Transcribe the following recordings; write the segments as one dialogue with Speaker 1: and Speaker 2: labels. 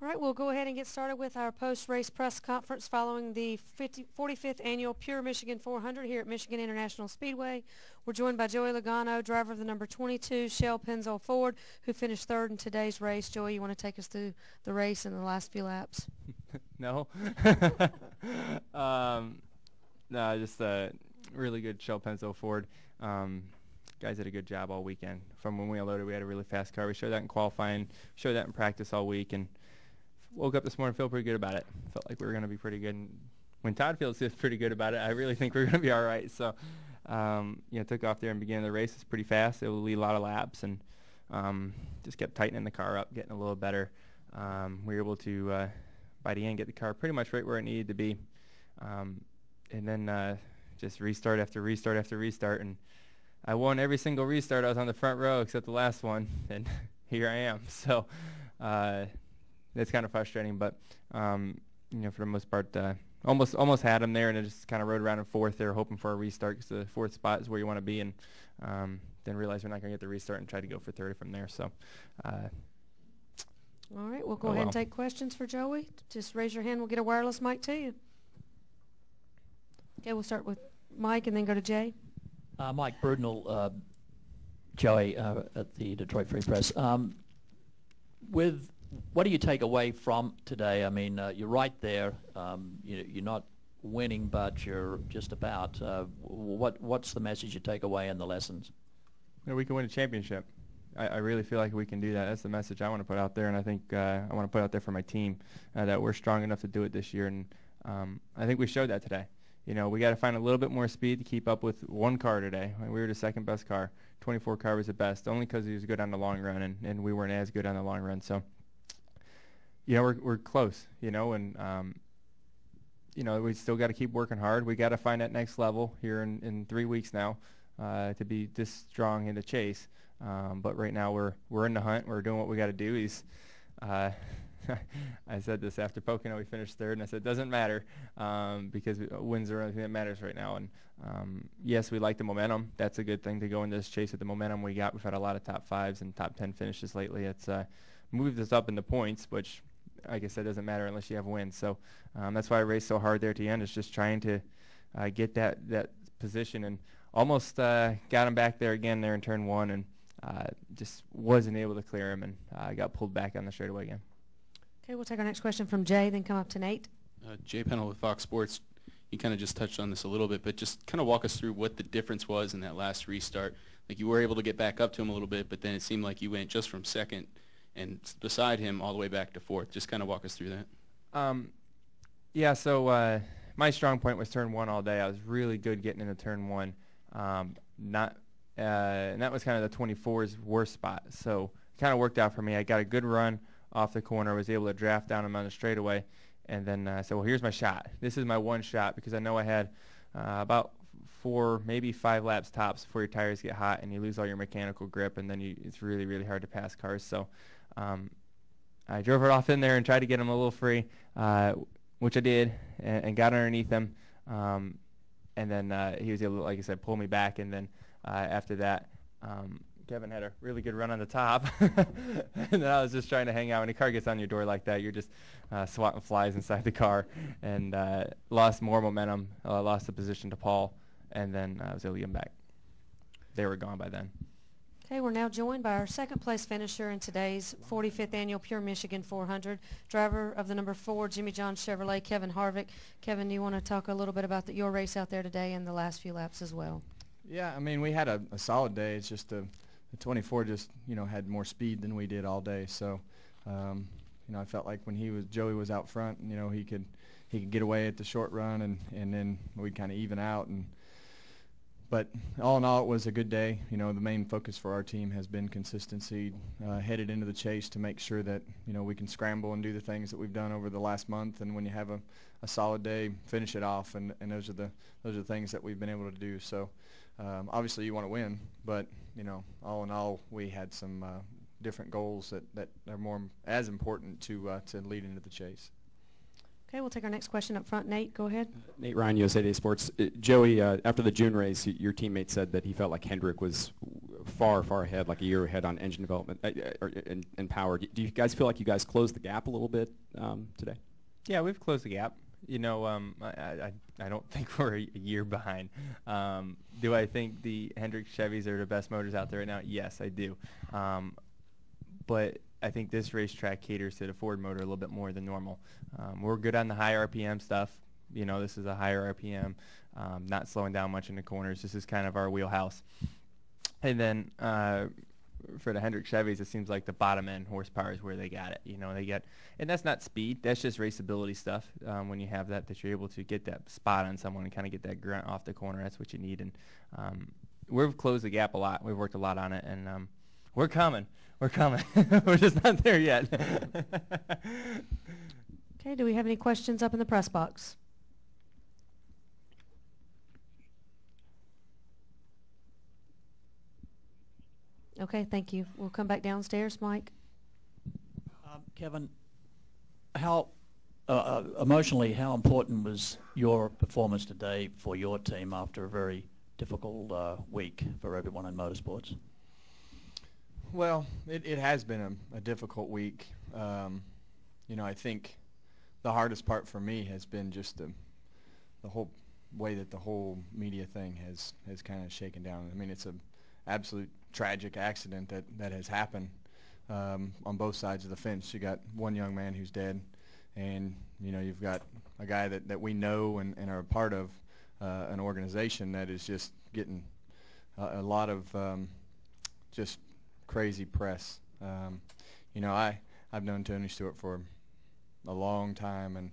Speaker 1: All right, we'll go ahead and get started with our post-race press conference following the 45th Annual Pure Michigan 400 here at Michigan International Speedway. We're joined by Joey Logano, driver of the number 22 Shell Pennzoil Ford, who finished third in today's race. Joey, you want to take us through the race and the last few laps?
Speaker 2: No. No, just a really good Shell Pennzoil Ford. Guys did a good job all weekend. From when we unloaded, we had a really fast car. We showed that in qualifying, showed that in practice all week, and woke up this morning feel pretty good about it. Felt like we were going to be pretty good. And when Todd feels pretty good about it, I really think we're going to be all right. So, took off there and began the race. It's pretty fast. It will lead a lot of laps, and just kept tightening the car up, getting a little better. We were able to, by the end, get the car pretty much right where it needed to be. And then just restart after restart after restart. And I won every single restart. I was on the front row except the last one, and here I am. So that's kind of frustrating, but for the most part, almost had him there, and I just kind of rode around in fourth there, hoping for a restart because the fourth spot is where you want to be, and then realized we're not going to get the restart and tried to go for third from there. So.
Speaker 1: All right, we'll go ahead and take questions for Joey. Just raise your hand. We'll get a wireless mic to you. Okay, we'll start with Mike and then go to Jay.
Speaker 3: Mike Brudenell, Joey at the Detroit Free Press. What do you take away from today? I mean, you're right there. You're not winning, but you're just about. What's the message you take away and the lessons?
Speaker 2: We can win a championship. I really feel like we can do that. That's the message I want to put out there, and I think I want to put out there for my team that we're strong enough to do it this year, and I think we showed that today. We got to find a little bit more speed to keep up with one car today. We were the second best car. 24 car was the best, only because he was good on the long run, and we weren't as good on the long run. So, we're close, and we still got to keep working hard. We got to find that next level here in 3 weeks now to be this strong in the chase. But right now we're in the hunt. We're doing what we got to do. I said this after Pocono, we finished third, and I said it doesn't matter because wins are the only thing that matters right now. And yes, we like the momentum. That's a good thing to go into this chase with the momentum we got. We've had a lot of top fives and top 10 finishes lately. It's moved us up in the points, which, like I said, doesn't matter unless you have wins. So that's why I raced so hard there at the end. Is just trying to get that position, and almost got him back there again there in turn one, and just wasn't able to clear him, and I got pulled back on the straightaway again.
Speaker 1: Okay, we'll take our next question from Jay, then come up to Nate.
Speaker 4: Jay Pennell with Fox Sports. You kind of just touched on this a little bit, but just kind of walk us through what the difference was in that last restart. Like, you were able to get back up to him a little bit, but then it seemed like you went just from second and beside him all the way back to fourth. Just kind of walk us through that.
Speaker 2: So my strong point was turn one all day. I was really good getting into turn one. And that was kind of the 24's worst spot. So it kind of worked out for me. I got a good run off the corner, was able to draft down him on the straightaway, and then I said, well, here's my shot. This is my one shot, because I know I had about 4, maybe 5 laps tops before your tires get hot and you lose all your mechanical grip, and then it's really, really hard to pass cars. So I drove it off in there and tried to get him a little free, which I did, and got underneath him. And then he was able to, like I said, pull me back, and then after that, Kevin had a really good run on the top, and then I was just trying to hang out. When a car gets on your door like that, you're just swatting flies inside the car, and lost more momentum, lost the position to Paul, and then I was able to get him back. They were gone by then.
Speaker 1: Okay, we're now joined by our second place finisher in today's 45th Annual Pure Michigan 400, driver of the number 4 Jimmy John Chevrolet, Kevin Harvick. Kevin, do you want to talk a little bit about your race out there today and the last few laps as well?
Speaker 5: Yeah, I mean, we had a solid day. It's just the 24 just, had more speed than we did all day. So, I felt like when Joey was out front, he could get away at the short run, and then we'd kind of even out. But all in all, it was a good day. The main focus for our team has been consistency headed into the chase to make sure that, we can scramble and do the things that we've done over the last month. And when you have a solid day, finish it off. And those are the things that we've been able to do. So obviously you want to win, but, all in all, we had some different goals that are more as important to lead into the chase.
Speaker 1: Okay, we'll take our next question up front. Nate, go ahead.
Speaker 6: Nate Ryan, USA Today Sports. Joey, after the June race, your teammate said that he felt like Hendrick was far, far ahead, like a year ahead on engine development and power. Do you guys feel like you guys closed the gap a little bit today?
Speaker 2: Yeah, we've closed the gap. You know, I don't think we're a year behind. Do I think the Hendrick Chevys are the best motors out there right now? Yes, I do. But I think this racetrack caters to the Ford motor a little bit more than normal. We're good on the high RPM stuff. You know, this is a higher RPM, not slowing down much in the corners. This is kind of our wheelhouse. And then for the Hendrick Chevys, it seems like the bottom end horsepower is where they got it. You know, they get, and that's not speed. That's just raceability stuff. When you have that you're able to get that spot on someone and kind of get that grunt off the corner. That's what you need. And we've closed the gap a lot. We've worked a lot on it, and we're coming. We're coming. We're just not there yet.
Speaker 1: Okay, do we have any questions up in the press box? Okay, thank you. We'll come back downstairs. Mike?
Speaker 3: Kevin, how emotionally, how important was your performance today for your team after a very difficult week for everyone in motorsports?
Speaker 5: Well, it has been a difficult week. You know, I think the hardest part for me has been just the whole way that the whole media thing has kind of shaken down. I mean, it's an absolute tragic accident that has happened on both sides of the fence. You got one young man who's dead, and you know, you've got a guy that we know and are a part of an organization that is just getting a lot of just crazy press. You know, I've known Tony Stewart for a long time,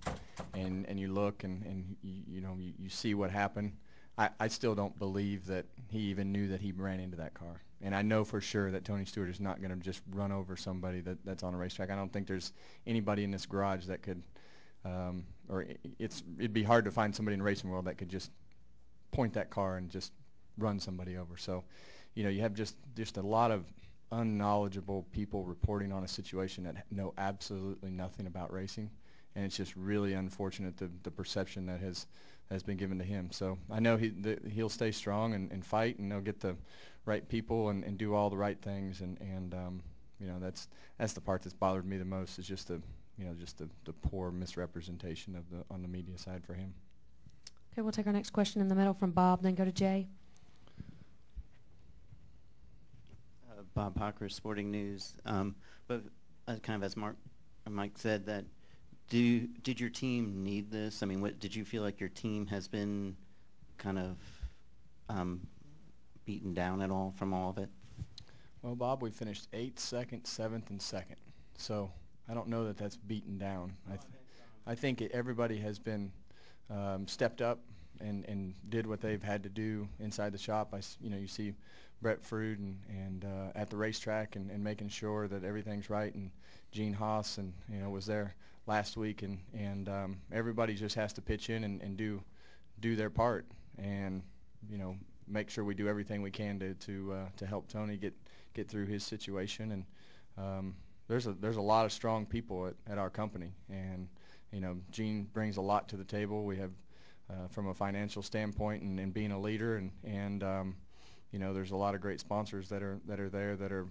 Speaker 5: and you look and you know, you see what happened. I still don't believe that he even knew that he ran into that car. And I know for sure that Tony Stewart is not going to just run over somebody that's on a racetrack. I don't think there's anybody in this garage that could, or it'd be hard to find somebody in the racing world that could just point that car and just run somebody over. So, you know, you have just a lot of unknowledgeable people reporting on a situation that know absolutely nothing about racing, and it's just really unfortunate the perception that has been given to him. So I know he'll stay strong and fight, and they'll get the right people and do all the right things, and you know, that's the part that's bothered me the most, is just the poor misrepresentation of on the media side for him.
Speaker 1: Okay, we'll take our next question in the middle from Bob, then go to Jay.
Speaker 7: Bob Hocker, Sporting News. But kind of as Mike said, that did your team need this? I mean, what did you feel like your team has been kind of beaten down at all from all of it?
Speaker 5: Well, Bob, we finished 8th, 2nd, 7th, and 2nd. So I don't know that that's beaten down. I think everybody has been stepped up and did what they've had to do inside the shop. You know, you see Brett Frude and at the racetrack and making sure that everything's right, and Gene Haas and was there last week, and everybody just has to pitch in and do their part, and make sure we do everything we can to help Tony get through his situation. And there's a lot of strong people at our company, and Gene brings a lot to the table. We have from a financial standpoint and being a leader, and there's a lot of great sponsors that are there that are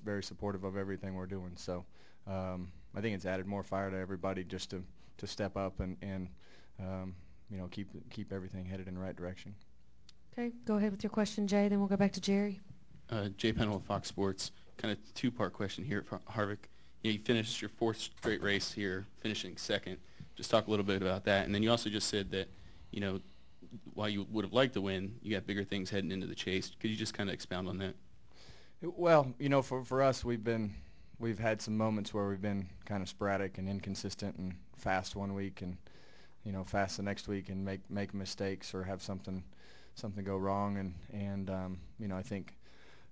Speaker 5: very supportive of everything we're doing. So I think it's added more fire to everybody just to step up and keep everything headed in the right direction.
Speaker 1: Okay, go ahead with your question, Jay. Then we'll go back to Jerry.
Speaker 4: Jay Pennell with Fox Sports. Kind of two-part question here for Harvick. You finished your 4th straight race here, finishing 2nd. Just talk a little bit about that. And then you also just said that, while you would have liked to win, you got bigger things heading into the chase. Could you just kind of expound on that?
Speaker 5: Well, for us, we've had some moments where we've been kind of sporadic and inconsistent and fast one week and fast the next week and make mistakes or have something go wrong, and I think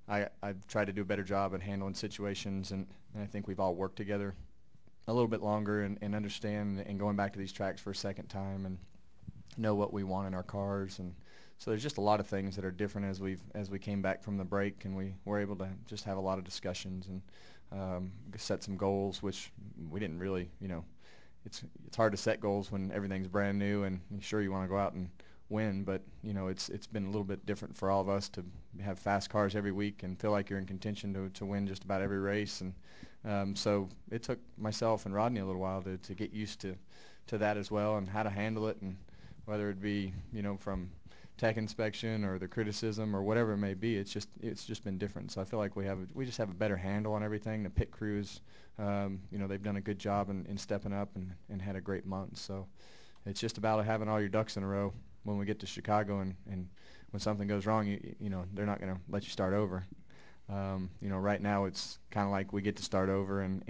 Speaker 5: I've tried to do a better job at handling situations, and I think we've all worked together a little bit longer and understand and going back to these tracks for a second time and know what we want in our cars. And so there's just a lot of things that are different as we came back from the break, and we were able to just have a lot of discussions and set some goals, which we didn't really, it's hard to set goals when everything's brand new, and sure you want to go out and win, but it's been a little bit different for all of us to have fast cars every week and feel like you're in contention to win just about every race. And so it took myself and Rodney a little while to get used to that as well, and how to handle it, and whether it be from tech inspection or the criticism or whatever it may be, it's just been different. So I feel like we just have a better handle on everything. The pit crews, they've done a good job in stepping up and had a great month. So it's just about having all your ducks in a row when we get to Chicago, and when something goes wrong, they're not going to let you start over. Right now it's kind of like we get to start over, and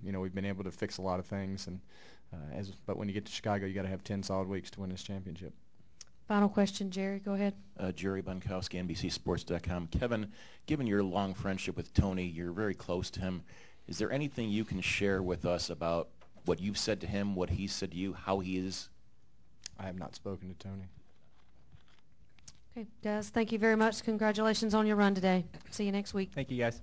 Speaker 5: we've been able to fix a lot of things, and but when you get to Chicago, you got to have 10 solid weeks to win this championship.
Speaker 1: Final question, Jerry. Go ahead.
Speaker 8: Jerry Bunkowski, NBCSports.com. Kevin, given your long friendship with Tony, you're very close to him. Is there anything you can share with us about what you've said to him, what he said to you, how he is?
Speaker 5: I have not spoken to Tony.
Speaker 1: Okay, Des, thank you very much. Congratulations on your run today. See you next week.
Speaker 2: Thank you, guys.